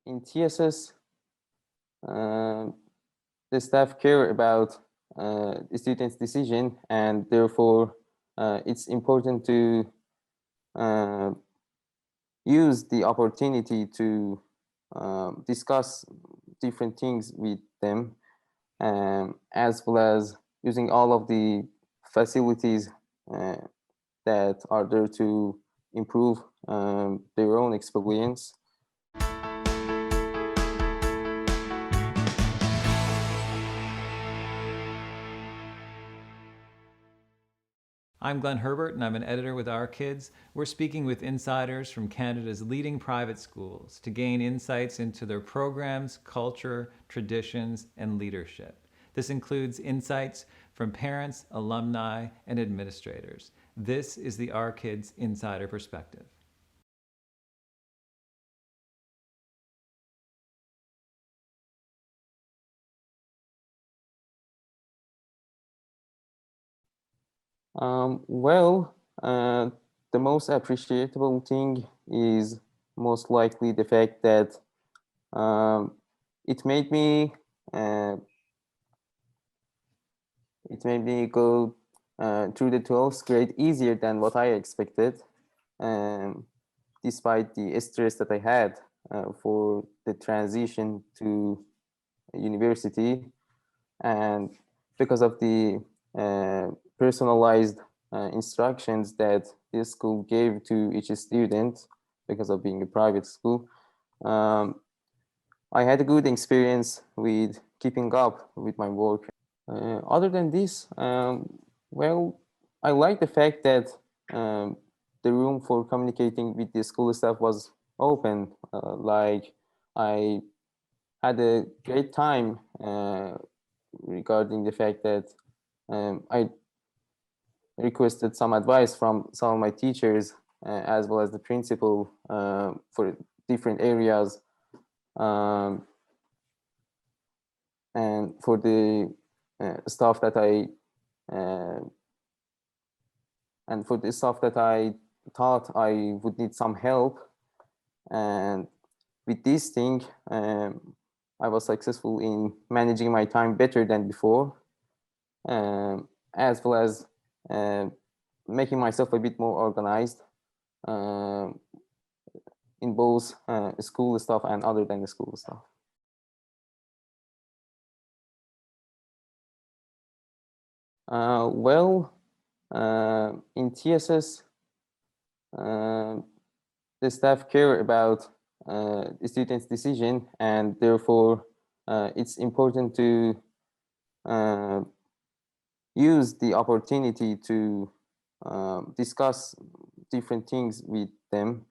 In TSS, the staff care about the student's decision, and therefore it's important to use the opportunity to discuss different things with them, as well as using all of the facilities that are there to improve their own experience. I'm Glenn Herbert, and I'm an editor with Our Kids. We're speaking with insiders from Canada's leading private schools to gain insights into their programs, culture, traditions, and leadership. This includes insights from parents, alumni, and administrators. This is the Our Kids Insider Perspective. The most appreciable thing is most likely the fact that it made me go through the 12th grade easier than what I expected, despite the stress that I had for the transition to university, and because of the personalized instructions that this school gave to each student because of being a private school. I had a good experience with keeping up with my work. Other than this, I like the fact that the room for communicating with the school staff was open. Like, I had a great time regarding the fact that I requested some advice from some of my teachers, as well as the principal, for different areas, and for the stuff that I thought I would need some help. And with this thing, I was successful in managing my time better than before, as well as making myself a bit more organized in both school stuff and other than the school stuff. In TSS, the staff care about the student's decision, and therefore it's important to use the opportunity to discuss different things with them,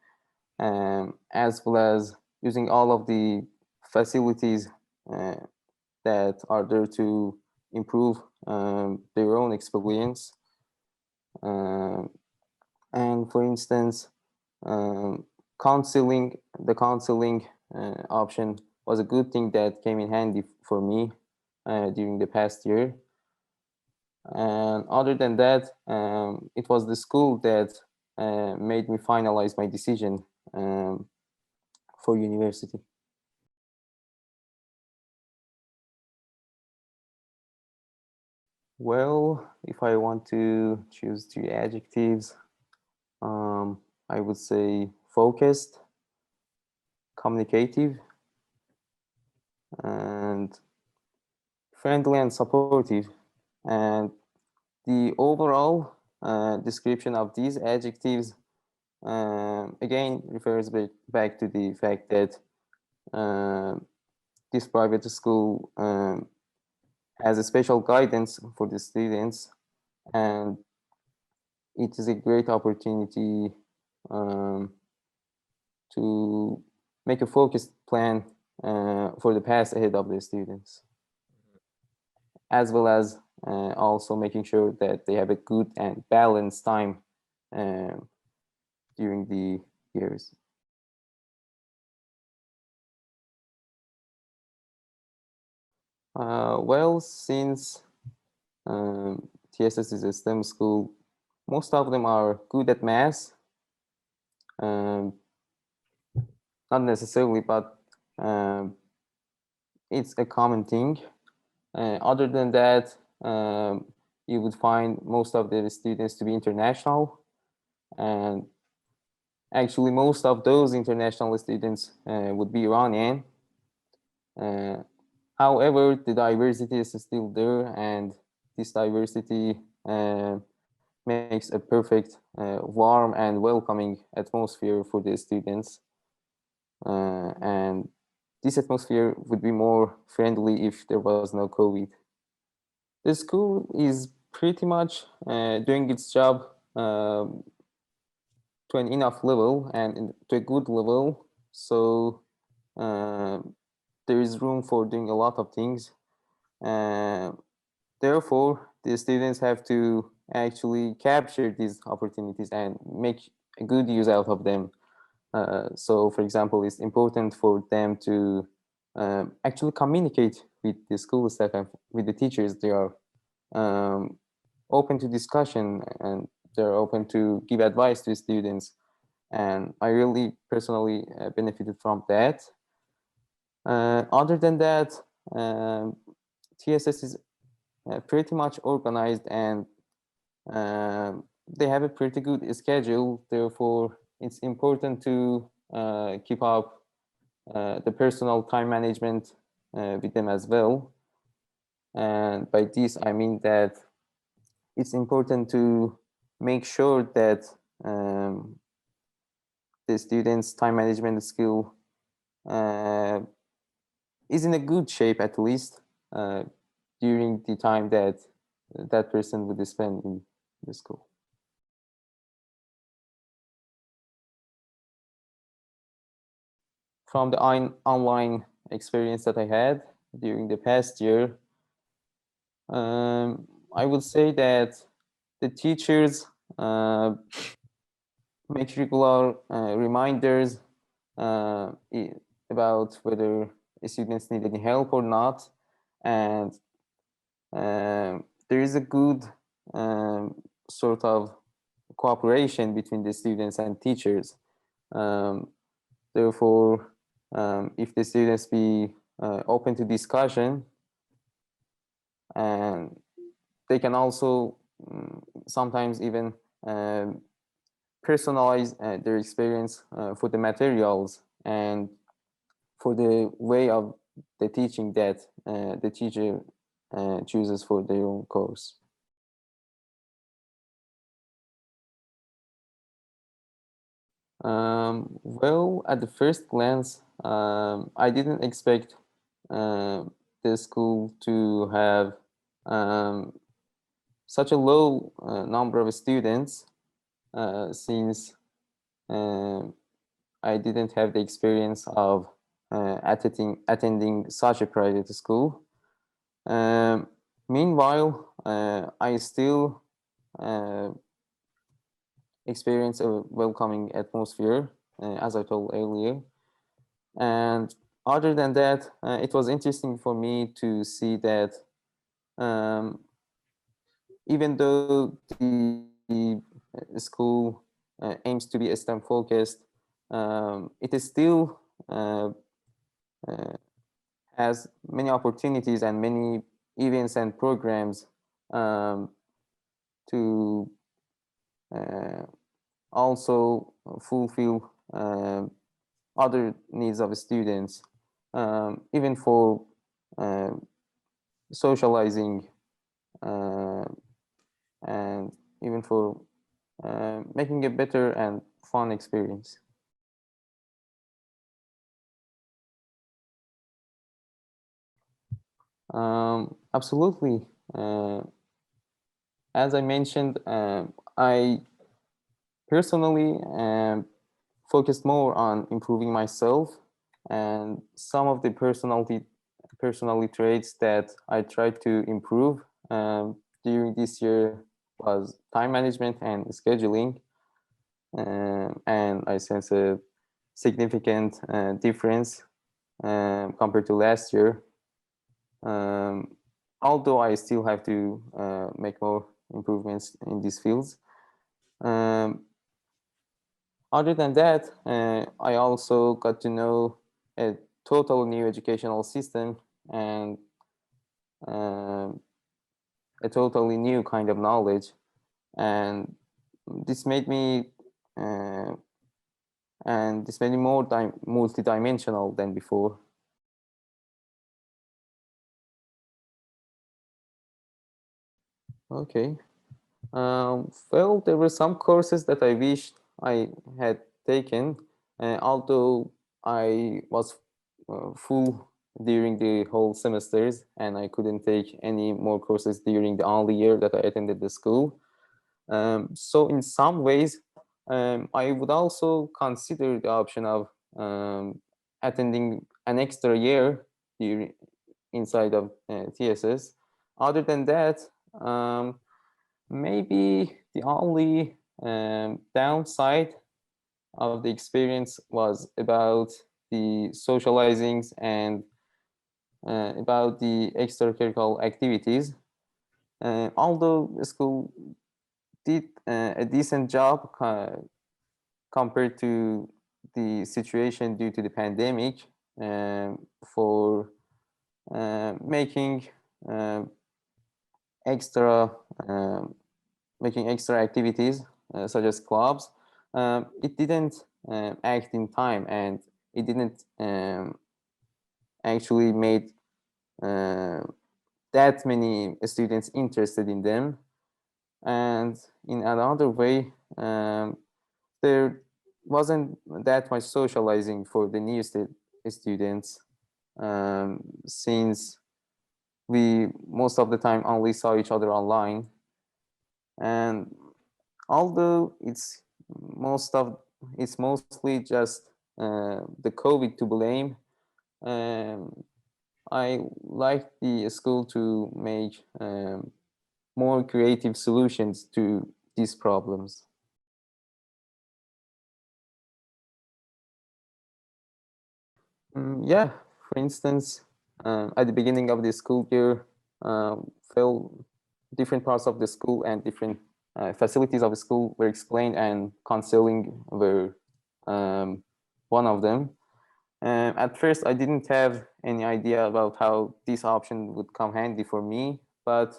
as well as using all of the facilities that are there to improve their own experience. And for instance, the counseling option was a good thing that came in handy for me during the past year. And other than that, it was the school that made me finalize my decision for university. Well, if I want to choose 3 adjectives, I would say focused, communicative, and friendly and supportive. And the overall description of these adjectives again refers back to the fact that this private school has a special guidance for the students, and it is a great opportunity to make a focused plan for the path ahead of the students, as well as also making sure that they have a good and balanced time during the years. Since TSS is a STEM school, most of them are good at math. Not necessarily, but it's a common thing. Other than that, you would find most of the students to be international, and actually most of those international students would be Iranian. Uh, However, the diversity is still there, and this diversity makes a perfect, warm and welcoming atmosphere for the students. And this atmosphere would be more friendly if there was no COVID. The school is pretty much doing its job to an enough level and to a good level. So uh, there is room for doing a lot of things. Uh, Therefore, the students have to actually capture these opportunities and make a good use out of them. So, for example, it's important for them to actually communicate with the school staff and with the teachers. They are um, open to discussion and they're open to give advice to students. And I really personally benefited from that. Other than that, um, TSS is pretty much organized and they have a pretty good schedule. Therefore, it's important to keep up the personal time management with them as well. And by this, I mean that it's important to make sure that the students' time management skill uh, is in a good shape, at least uh, during the time that that person would spend in the school. From the online experience that I had during the past year, I would say that the teachers make regular reminders uh, about whether students need any help or not, and there is a good sort of cooperation between the students and teachers. Um, Therefore, if the students be open to discussion, and they can also sometimes even um, personalize their experience for the materials and for the way of the teaching that the teacher chooses for their own course. Well, at the first glance, I didn't expect the school to have um, such a low number of students since um I didn't have the experience of attending such a private school. Um, Meanwhile, I still uh, experience a welcoming atmosphere, as I told earlier. And other than that, it was interesting for me to see that um, even though the school aims to be STEM focused, it is still uh, has many opportunities and many events and programs um, to uh, also fulfill other needs of students, even for um socializing uh, and even for making a better and fun experience. Absolutely. As I mentioned, I personally focused more on improving myself, and some of the personality traits that I tried to improve during this year was time management and scheduling, and I sense a significant difference compared to last year. Um, Although I still have to make more improvements in these fields. Um, Other than that, I also got to know a total new educational system and um, a totally new kind of knowledge, and this made me uh, more multidimensional than before. Okay. Well, there were some courses that I wished I had taken, although I was full during the whole semesters and I couldn't take any more courses during the only year that I attended the school. So in some ways, I would also consider the option of attending an extra year during, inside of TSS. Other than that, maybe the only downside of the experience was about the socializings and about the extracurricular activities. Although the school did a decent job compared to the situation due to the pandemic for making um, extra um, making extra activities such as clubs. It didn't act in time, and it didn't actually made uh, that many students interested in them. And in another way, there wasn't that much socializing for the new students, since we most of the time only saw each other online. And although most of it's mostly just the COVID to blame, um, I like the school to make more creative solutions to these problems. Yeah, for instance, at the beginning of the school year, well, different parts of the school and different facilities of the school were explained, and counseling were one of them. At first, I didn't have any idea about how this option would come handy for me, but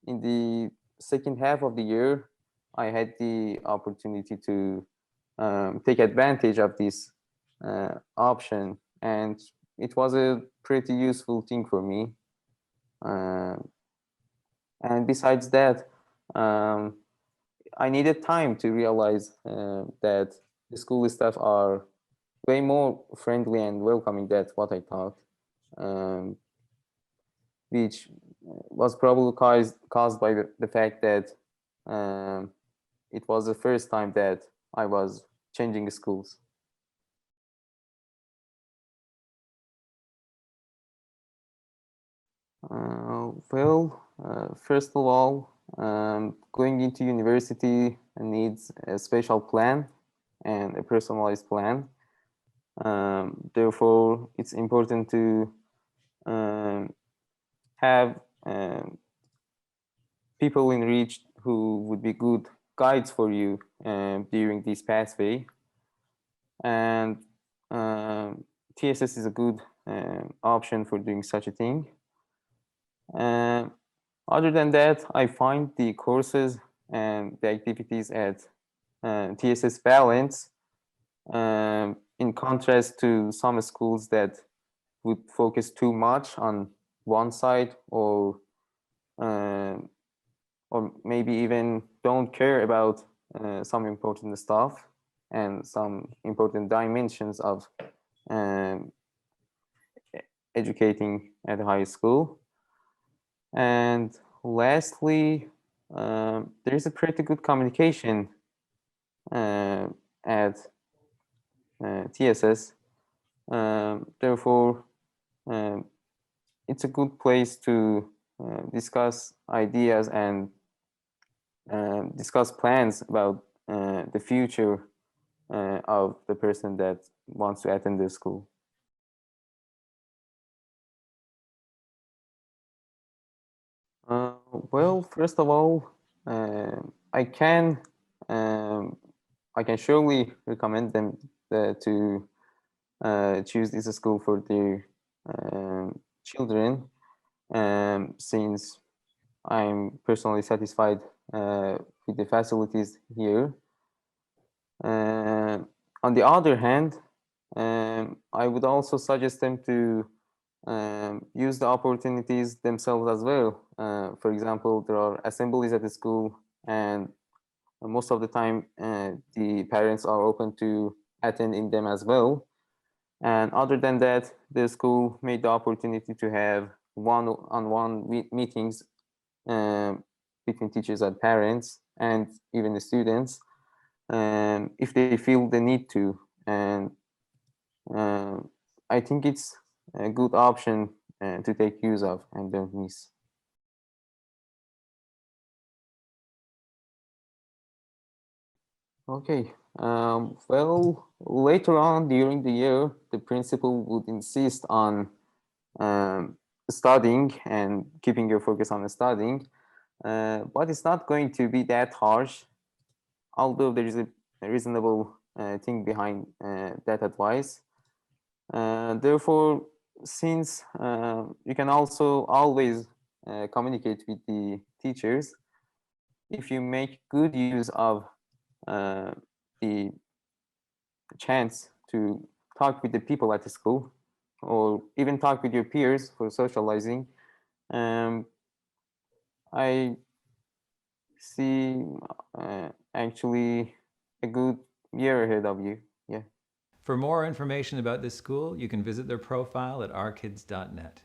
in the second half of the year, I had the opportunity to take advantage of this option, and it was a pretty useful thing for me. Uh, and besides that, um, I needed time to realize that the school staff are way more friendly and welcoming than what I thought, um, which was probably caused by the fact that um, it was the first time that I was changing schools. First of all, going into university needs a special plan and a personalized plan. Therefore, it's important to um, have people in reach who would be good guides for you during this pathway. And TSS is a good option for doing such a thing. Um, Other than that, I find the courses and the activities at TSS balance, in contrast to some schools that would focus too much on one side, um, or maybe even don't care about some important stuff and some important dimensions of um, educating at high school. And lastly, there is a pretty good communication at TSS. Therefore, um, it's a good place to discuss ideas and discuss plans about the future of the person that wants to attend the school. Well, first of all, I um, I can surely recommend them to choose this school for their children, since I'm personally satisfied with the facilities here. On the other hand, I would also suggest them to use the opportunities themselves as well. For example, there are assemblies at the school, and most of the time the parents are open to attend in them as well. And other than that, the school made the opportunity to have one-on-one meetings between teachers and parents, and even the students, if they feel the need to. And uh, I think it's a good option to take use of and don't miss. Okay. Well, later on during the year, the principal would insist on um, studying and keeping your focus on studying, but it's not going to be that harsh, although there is a reasonable thing behind that advice. Therefore, since you can also always communicate with the teachers, if you make good use of uh, the chance to talk with the people at the school, or even talk with your peers for socializing, um, I see actually a good year ahead of you. Yeah. For more information about this school, you can visit their profile at ourkids.net.